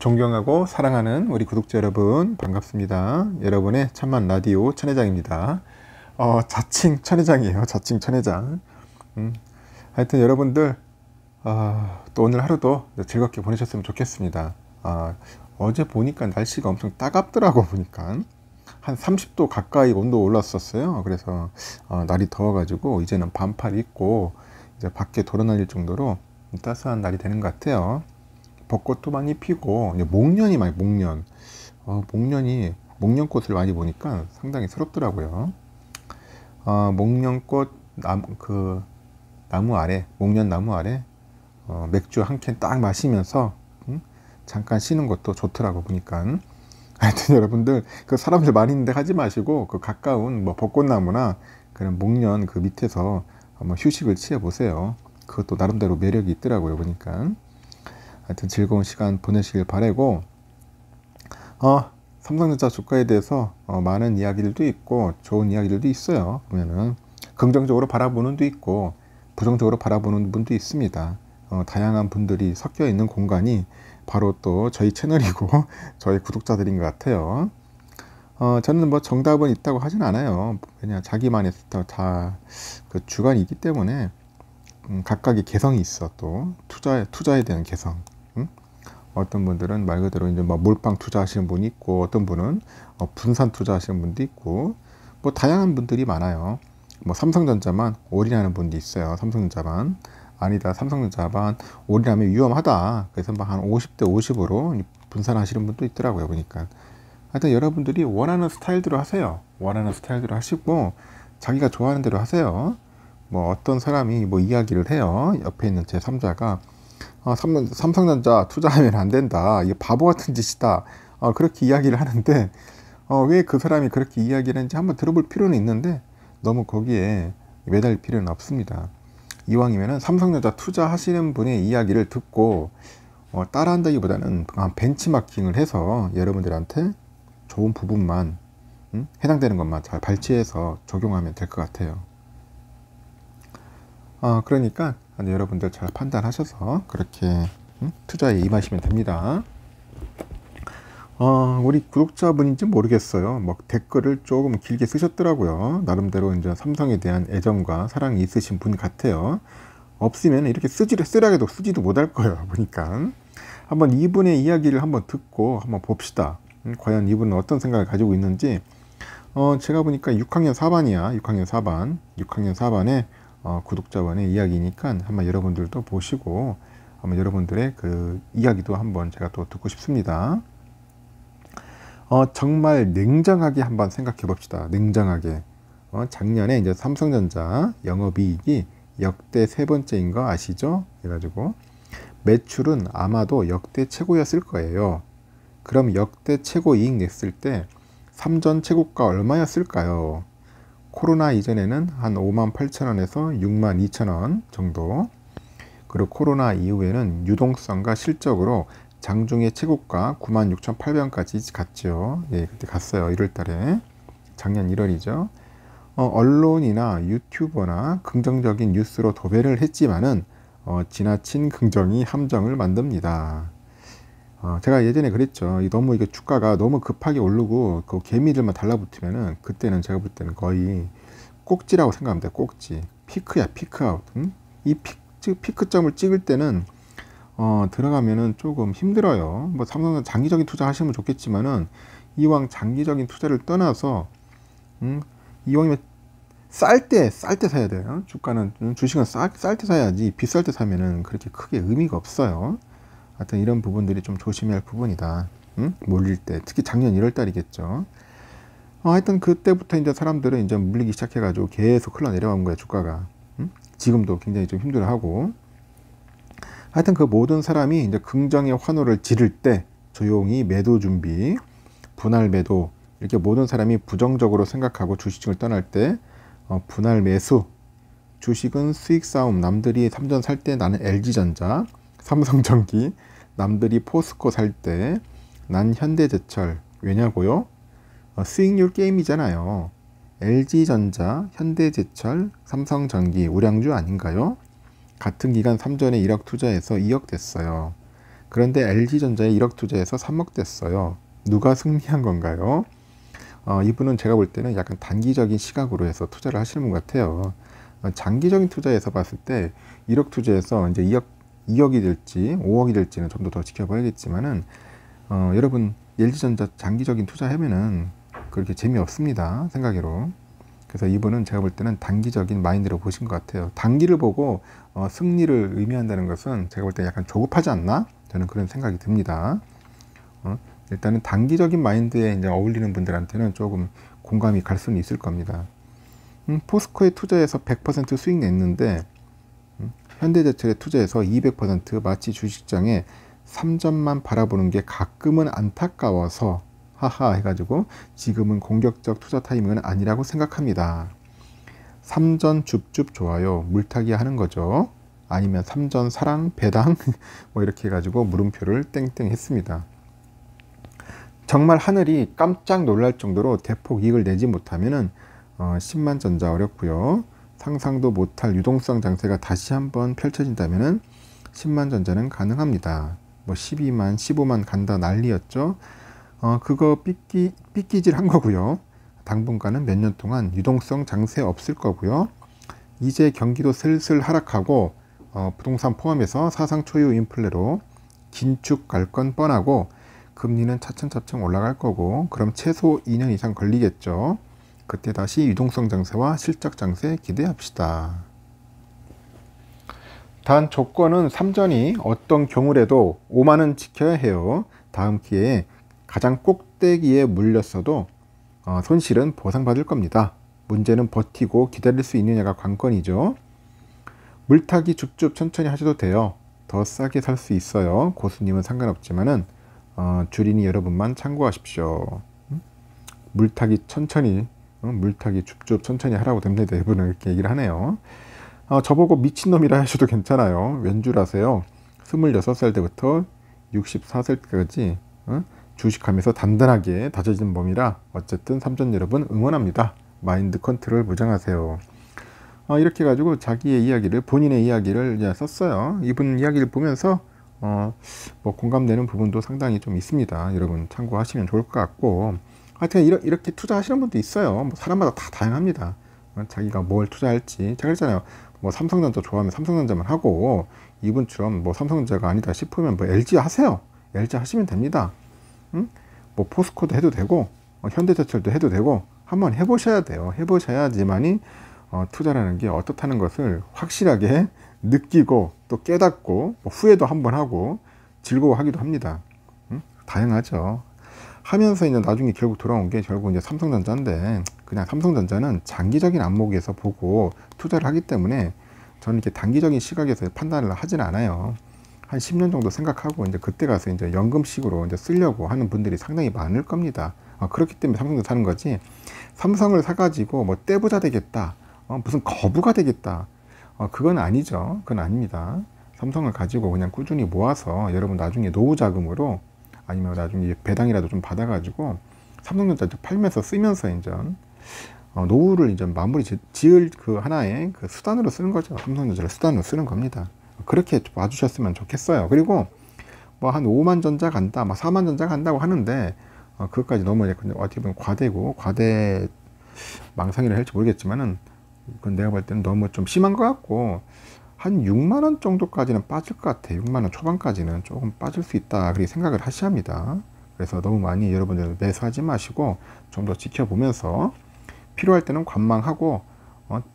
존경하고 사랑하는 우리 구독자 여러분 반갑습니다. 여러분의 참만 라디오 천회장입니다. 자칭 천회장이에요. 자칭 천회장. 하여튼 여러분들 또 오늘 하루도 즐겁게 보내셨으면 좋겠습니다. 어제 보니까 날씨가 엄청 따갑더라고. 보니까 한 30도 가까이 온도 올랐었어요. 그래서 날이 더워가지고 이제는 반팔 입고 이제 밖에 돌아다닐 정도로 따스한 날이 되는 것 같아요. 벚꽃도 많이 피고 목련이 많이 목련꽃을 많이 보니까 상당히 새롭더라고요. 목련꽃 나무 아래, 목련 나무 아래 맥주 한 캔 딱 마시면서 잠깐 쉬는 것도 좋더라고 보니까. 하여튼 여러분들 그 사람들 많이 있는데 하지 마시고 그 가까운 뭐 벚꽃나무나 그런 목련 그 밑에서 한번 휴식을 취해 보세요. 그것도 나름대로 매력이 있더라고요 보니까. 하여튼 즐거운 시간 보내시길 바라고, 삼성전자 주가에 대해서 많은 이야기들도 있고 좋은 이야기들도 있어요. 보면은 긍정적으로 바라보는 분도 있고 부정적으로 바라보는 분도 있습니다. 다양한 분들이 섞여 있는 공간이 바로 또 저희 채널이고 저희 구독자들인 것 같아요. 저는 뭐 정답은 있다고 하진 않아요. 그냥 자기만의 다 그 주관이 있기 때문에 각각의 개성이 있어. 또 투자에 대한 개성. 어떤 분들은 말 그대로 이제 뭐 몰빵 투자하시는 분이 있고, 어떤 분은 분산 투자하시는 분도 있고, 뭐 다양한 분들이 많아요. 뭐 삼성전자만 올인하는 분도 있어요. 삼성전자만 아니다, 삼성전자만 올인하면 위험하다. 그래서 막 한 50대 50으로 분산하시는 분도 있더라고요 보니까. 하여튼 여러분들이 원하는 스타일대로 하세요. 원하는 스타일대로 하시고 자기가 좋아하는 대로 하세요. 뭐 어떤 사람이 뭐 이야기를 해요. 옆에 있는 제 3자가 삼성전자 투자하면 안 된다, 이게 바보 같은 짓이다, 그렇게 이야기를 하는데 왜 그 사람이 그렇게 이야기를 하는지 한번 들어볼 필요는 있는데 너무 거기에 매달릴 필요는 없습니다. 이왕이면은 삼성전자 투자하시는 분의 이야기를 듣고 따라한다기보다는 벤치마킹을 해서 여러분들한테 좋은 부분만 해당되는 것만 잘 발췌해서 적용하면 될 것 같아요. 그러니까 여러분들 잘 판단하셔서 그렇게 투자에 임하시면 됩니다. 우리 구독자분인지 모르겠어요. 뭐 댓글을 조금 길게 쓰셨더라고요. 나름대로 이제 삼성에 대한 애정과 사랑이 있으신 분 같아요. 없으면 이렇게 쓰라해도 쓰지도 못할 거예요 보니까. 한번 이분의 이야기를 한번 듣고 한번 봅시다. 과연 이분은 어떤 생각을 가지고 있는지. 제가 보니까 6학년 4반이야. 6학년 4반에 구독자분의 이야기니까 한번 여러분들도 보시고 한번 여러분들의 그 이야기도 한번 제가 또 듣고 싶습니다. 정말 냉정하게 한번 생각해 봅시다. 냉정하게. 작년에 이제 삼성전자 영업이익이 역대 세 번째인 거 아시죠? 그래가지고 매출은 아마도 역대 최고였을 거예요. 그럼 역대 최고 이익 냈을 때 삼전 최고가 얼마였을까요? 코로나 이전에는 한 58,000원에서 62,000원 정도, 그리고 코로나 이후에는 유동성과 실적으로 장중에 최고가 96,800원까지 갔죠. 예, 그때 갔어요. 1월달에. 작년 1월이죠. 언론이나 유튜버나 긍정적인 뉴스로 도배를 했지만은 지나친 긍정이 함정을 만듭니다. 제가 예전에 그랬죠. 너무 이게 주가가 너무 급하게 오르고 그 개미들만 달라붙으면은 그때는 제가 볼 때는 거의 꼭지라고 생각합니다. 꼭지. 피크야, 피크아웃. 이 피크점을 찍을 때는 들어가면은 조금 힘들어요. 뭐 삼성은 장기적인 투자 하시면 좋겠지만은 이왕 장기적인 투자를 떠나서 이왕이면 쌀 때 사야 돼요. 주식은 쌀 때 사야지 비쌀 때 사면은 그렇게 크게 의미가 없어요. 하여튼 이런 부분들이 좀 조심해야 할 부분이다. 몰릴 때, 특히 작년 1월 달이겠죠. 하여튼 그때부터 이제 사람들은 이제 물리기 시작해가지고 계속 흘러내려간 거예요, 주가가. 지금도 굉장히 좀 힘들어하고. 하여튼 그 모든 사람이 이제 긍정의 환호를 지를 때 조용히 매도 준비, 분할 매도, 이렇게 모든 사람이 부정적으로 생각하고 주식을 떠날 때 분할 매수. 주식은 수익 싸움. 남들이 삼전 살 때 나는 LG전자, 삼성전기, 남들이 포스코 살 때 난 현대제철. 왜냐고요? 수익률 게임이잖아요. LG전자, 현대제철, 삼성전기 우량주 아닌가요? 같은 기간 삼전에 1억 투자해서 2억 됐어요. 그런데 LG전자에 1억 투자해서 3억 됐어요. 누가 승리한 건가요? 이분은 제가 볼 때는 약간 단기적인 시각으로 해서 투자를 하시는 분 같아요. 장기적인 투자에서 봤을 때 1억 투자해서 이제 2억이 될지 5억이 될지는 좀 더 지켜봐야겠지만은 여러분 LG전자 장기적인 투자하면은 그렇게 재미없습니다. 생각으로. 그래서 이분은 제가 볼 때는 단기적인 마인드로 보신 것 같아요. 단기를 보고 승리를 의미한다는 것은 제가 볼 때 약간 조급하지 않나? 저는 그런 생각이 듭니다. 일단은 단기적인 마인드에 이제 어울리는 분들한테는 조금 공감이 갈 수는 있을 겁니다. 포스코에 투자해서 100% 수익 냈는데 현대제철에 투자해서 200% 마치 주식장에 3점만 바라보는 게 가끔은 안타까워서 하하 해가지고 지금은 공격적 투자 타이밍은 아니라고 생각합니다. 3전 줍줍 좋아요. 물타기 하는 거죠. 아니면 3전 사랑 배당 뭐 이렇게 해가지고 물음표를 땡땡 했습니다. 정말 하늘이 깜짝 놀랄 정도로 대폭 이익을 내지 못하면은 10만전자 어렵고요. 상상도 못할 유동성 장세가 다시 한번 펼쳐진다면은 10만전자는 가능합니다. 뭐 12만, 15만 간다 난리였죠. 그거 삐끼질 한 거고요. 당분간은 몇 년 동안 유동성 장세 없을 거고요. 이제 경기도 슬슬 하락하고 부동산 포함해서 사상 초유 인플레로 긴축 갈 건 뻔하고 금리는 차츰차츰 올라갈 거고 그럼 최소 2년 이상 걸리겠죠. 그때 다시 유동성 장세와 실적 장세 기대합시다. 단 조건은 3전이 어떤 경우라도 5만원 지켜야 해요. 다음 기회에 가장 꼭대기에 물렸어도 손실은 보상받을 겁니다. 문제는 버티고 기다릴 수 있느냐가 관건이죠. 물타기 줍줍 천천히 하셔도 돼요. 더 싸게 살 수 있어요. 고수님은 상관없지만은 주린이 여러분만 참고하십시오. 물타기 천천히 물타기 줍줍 천천히 하라고 됩니다. 이분은 이렇게 얘기를 하네요. 저보고 미친놈이라 하셔도 괜찮아요. 왠 줄 아세요? 26살 때부터 64살 때까지 주식하면서 단단하게 다져진 몸이라 어쨌든 삼전 여러분 응원합니다. 마인드 컨트롤 무장하세요. 이렇게 해가지고 자기의 이야기를 본인의 이야기를 이제 썼어요. 이분 이야기를 보면서 뭐 공감되는 부분도 상당히 좀 있습니다. 여러분 참고하시면 좋을 것 같고 하여튼 이렇게 투자하시는 분도 있어요. 뭐 사람마다 다 다양합니다. 자기가 뭘 투자할지 제가 그랬잖아요. 뭐 삼성전자 좋아하면 삼성전자만 하고 이분처럼 뭐 삼성전자가 아니다 싶으면 뭐 LG 하세요. LG 하시면 됩니다. 뭐 포스코도 해도 되고 현대제철도 해도 되고 한번 해보셔야 돼요. 해보셔야지만이 투자라는 게 어떻다는 것을 확실하게 느끼고 또 깨닫고 뭐 후회도 한번 하고 즐거워하기도 합니다. 다양하죠. 하면서 이제 나중에 결국 돌아온 게 결국 이제 삼성전자인데 그냥 삼성전자는 장기적인 안목에서 보고 투자를 하기 때문에 저는 이렇게 단기적인 시각에서 판단을 하지는 않아요. 한 10년 정도 생각하고 이제 그때 가서 이제 연금식으로 이제 쓰려고 하는 분들이 상당히 많을 겁니다. 그렇기 때문에 삼성을 사는 거지. 삼성을 사가지고 뭐 떼부자 되겠다, 무슨 거부가 되겠다, 그건 아니죠. 그건 아닙니다. 삼성을 가지고 그냥 꾸준히 모아서 여러분 나중에 노후 자금으로 아니면 나중에 배당이라도 좀 받아가지고 삼성전자 팔면서 쓰면서 이제 노후를 이제 마무리 지을 그 하나의 그 수단으로 쓰는 거죠. 삼성전자를 수단으로 쓰는 겁니다. 그렇게 봐주셨으면 좋겠어요. 그리고 뭐 한 5만 전자 간다, 막 4만 전자 간다고 하는데 그것까지 너무 어떻게 보면 과대고 과대 망상이라 할지 모르겠지만은 그건 내가 볼 때는 너무 좀 심한 것 같고 한 6만 원 정도까지는 빠질 것 같아요. 6만 원 초반까지는 조금 빠질 수 있다 그렇게 생각을 하셔야 합니다. 그래서 너무 많이 여러분들 매수하지 마시고 좀 더 지켜보면서 필요할 때는 관망하고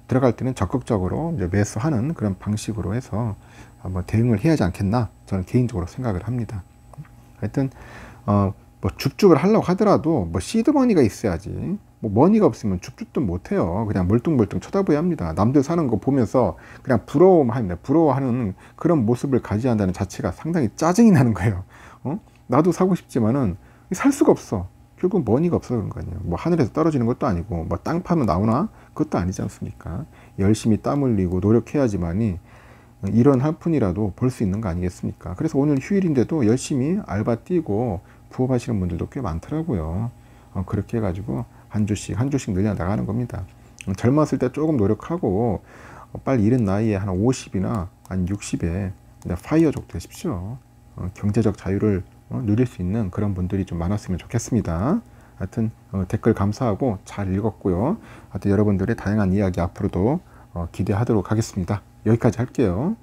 들어갈 때는 적극적으로 이제 매수하는 그런 방식으로 해서 한번 대응을 해야 하지 않겠나 저는 개인적으로 생각을 합니다. 하여튼 뭐 줍줍을 하려고 하더라도 뭐 시드머니가 있어야지 뭐 머니가 없으면 줍줍도 못해요. 그냥 멀뚱멀뚱 쳐다봐야 합니다. 남들 사는 거 보면서 그냥 부러워하는 그런 모습을 가져야 한다는 자체가 상당히 짜증이 나는 거예요. 나도 사고 싶지만은 살 수가 없어. 결국 머니가 없어 그런 거 아니에요. 뭐 하늘에서 떨어지는 것도 아니고 뭐 땅 파면 나오나 그것도 아니지 않습니까? 열심히 땀 흘리고 노력해야지만이 이런 한 푼이라도 벌 수 있는 거 아니겠습니까? 그래서 오늘 휴일인데도 열심히 알바 뛰고 부업하시는 분들도 꽤 많더라고요. 그렇게 해가지고 한 주씩 늘려 나가는 겁니다. 젊었을 때 조금 노력하고 빨리 이른 나이에 한 50이나 한 60에 파이어족 되십시오. 경제적 자유를 누릴 수 있는 그런 분들이 좀 많았으면 좋겠습니다. 하여튼 댓글 감사하고 잘 읽었고요. 하여튼 여러분들의 다양한 이야기 앞으로도 기대하도록 하겠습니다. 여기까지 할게요.